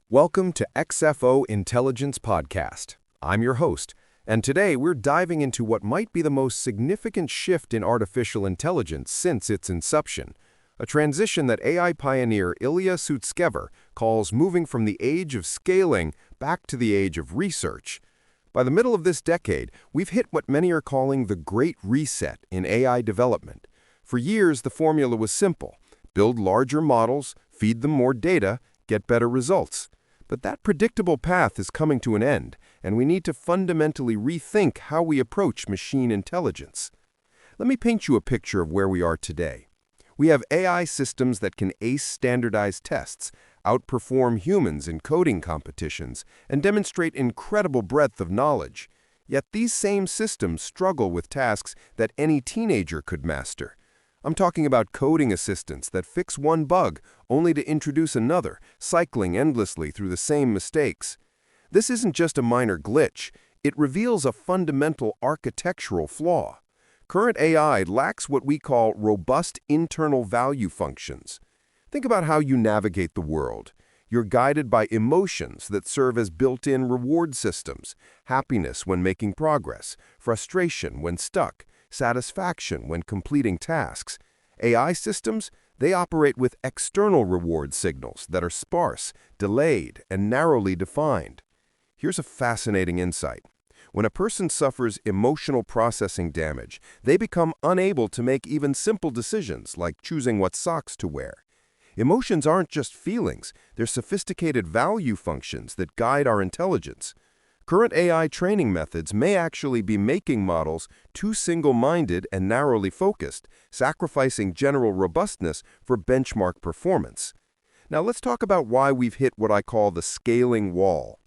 Welcome to XFO Intelligence Podcast. I'm your host, and today we're diving into what might be the most significant shift in artificial intelligence since its inception, a transition that AI pioneer Ilya Sutskever calls moving from the age of scaling back to the age of research. By the middle of this decade, we've hit what many are calling the Great Reset in AI development. For years, the formula was simple: build larger models, feed them more data, get better results. But that predictable path is coming to an end, and we need to fundamentally rethink how we approach machine intelligence. Let me paint you a picture of where we are today. We have AI systems that can ace standardized tests, outperform humans in coding competitions, and demonstrate incredible breadth of knowledge. Yet these same systems struggle with tasks that any teenager could master. I'm talking about coding assistants that fix one bug only to introduce another, cycling endlessly through the same mistakes. This isn't just a minor glitch, it reveals a fundamental architectural flaw. Current AI lacks what we call robust internal value functions. Think about how you navigate the world. You're guided by emotions that serve as built-in reward systems: happiness when making progress, frustration when stuck, satisfaction when completing tasks. AI systems, they operate with external reward signals that are sparse, delayed, and narrowly defined. Here's a fascinating insight. When a person suffers emotional processing damage, they become unable to make even simple decisions like choosing what socks to wear. Emotions aren't just feelings, they're sophisticated value functions that guide our intelligence. Current AI training methods may actually be making models too single-minded and narrowly focused, sacrificing general robustness for benchmark performance. Now let's talk about why we've hit what I call the scaling wall.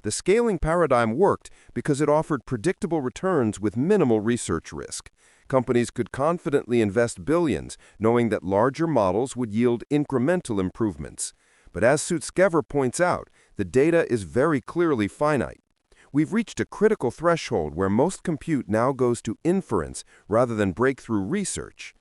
The scaling paradigm worked because it offered predictable returns with minimal research risk. Companies could confidently invest billions, knowing that larger models would yield incremental improvements. But as Sutskever points out, the data is very clearly finite. We've reached a critical threshold where most compute now goes to inference rather than breakthrough research.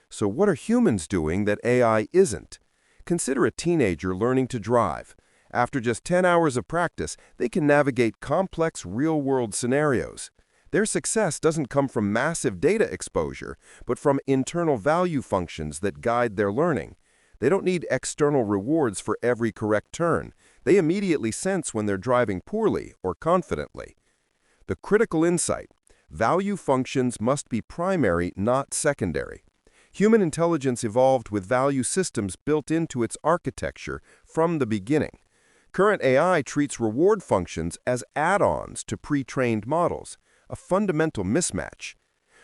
So what are humans doing that AI isn't? Consider a teenager learning to drive. After just 10 hours of practice, they can navigate complex real-world scenarios. Their success doesn't come from massive data exposure, but from internal value functions that guide their learning. They don't need external rewards for every correct turn. They immediately sense when they're driving poorly or confidently. The critical insight: value functions must be primary, not secondary. Human intelligence evolved with value systems built into its architecture from the beginning. Current AI treats reward functions as add-ons to pre-trained models, a fundamental mismatch.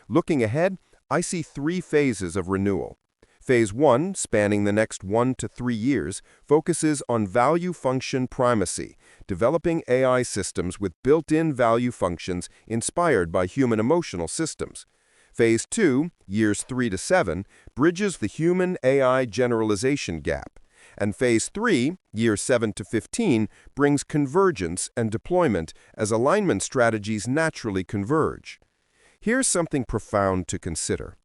Looking ahead, I see three phases of renewal. Phase 1, spanning the next 1 to 3 years, focuses on value function primacy, developing AI systems with built-in value functions inspired by human emotional systems. Phase 2, years 3 to 7, bridges the human-AI generalization gap. And Phase 3, years 7 to 15, brings convergence and deployment as alignment strategies naturally converge. Here's something profound to consider.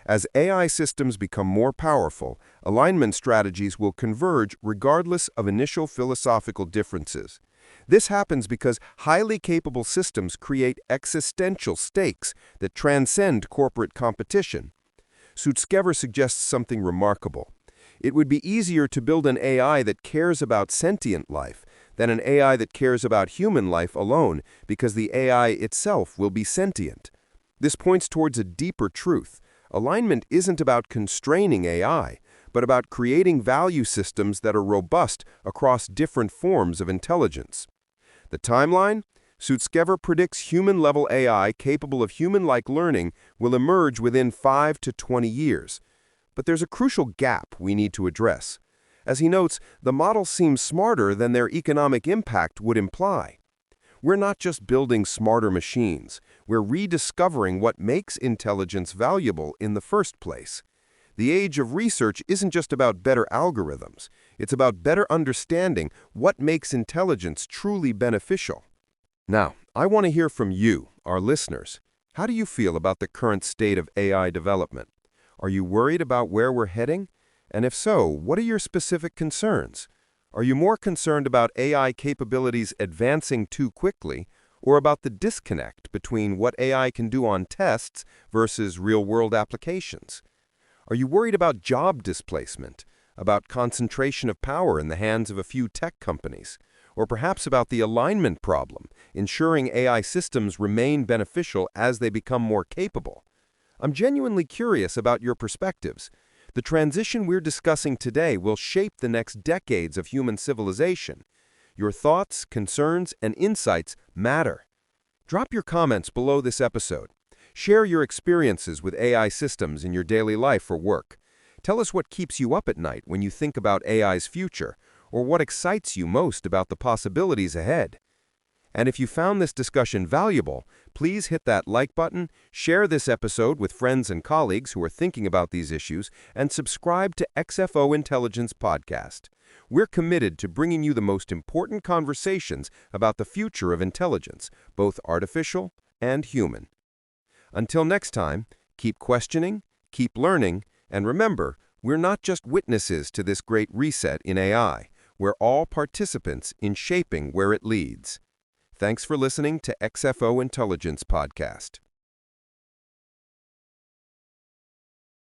As AI systems become more powerful, alignment strategies will converge regardless of initial philosophical differences. This happens because highly capable systems create existential stakes that transcend corporate competition. Sutskever suggests something remarkable. It would be easier to build an AI that cares about sentient life than an AI that cares about human life alone, because the AI itself will be sentient. This points towards a deeper truth. Alignment isn't about constraining AI, but about creating value systems that are robust across different forms of intelligence. The timeline? Sutskever predicts human-level AI capable of human-like learning will emerge within 5 to 20 years. But there's a crucial gap we need to address. As he notes, the models seem smarter than their economic impact would imply. We're not just building smarter machines, we're rediscovering what makes intelligence valuable in the first place. The age of research isn't just about better algorithms, it's about better understanding what makes intelligence truly beneficial. Now, I want to hear from you, our listeners. How do you feel about the current state of AI development? Are you worried about where we're heading? And if so, what are your specific concerns? Are you more concerned about AI capabilities advancing too quickly, or about the disconnect between what AI can do on tests versus real-world applications? Are you worried about job displacement, about concentration of power in the hands of a few tech companies, or perhaps about the alignment problem, ensuring AI systems remain beneficial as they become more capable? I'm genuinely curious about your perspectives. The transition we're discussing today will shape the next decades of human civilization. Your thoughts, concerns, and insights matter. Drop your comments below this episode. Share your experiences with AI systems in your daily life or work. Tell us what keeps you up at night when you think about AI's future, or what excites you most about the possibilities ahead. And if you found this discussion valuable, please hit that like button, share this episode with friends and colleagues who are thinking about these issues, and subscribe to XFO Intelligence Podcast. We're committed to bringing you the most important conversations about the future of intelligence, both artificial and human. Until next time, keep questioning, keep learning, and remember, we're not just witnesses to this great reset in AI. We're all participants in shaping where it leads. Thanks for listening to XFO Intelligence Podcast.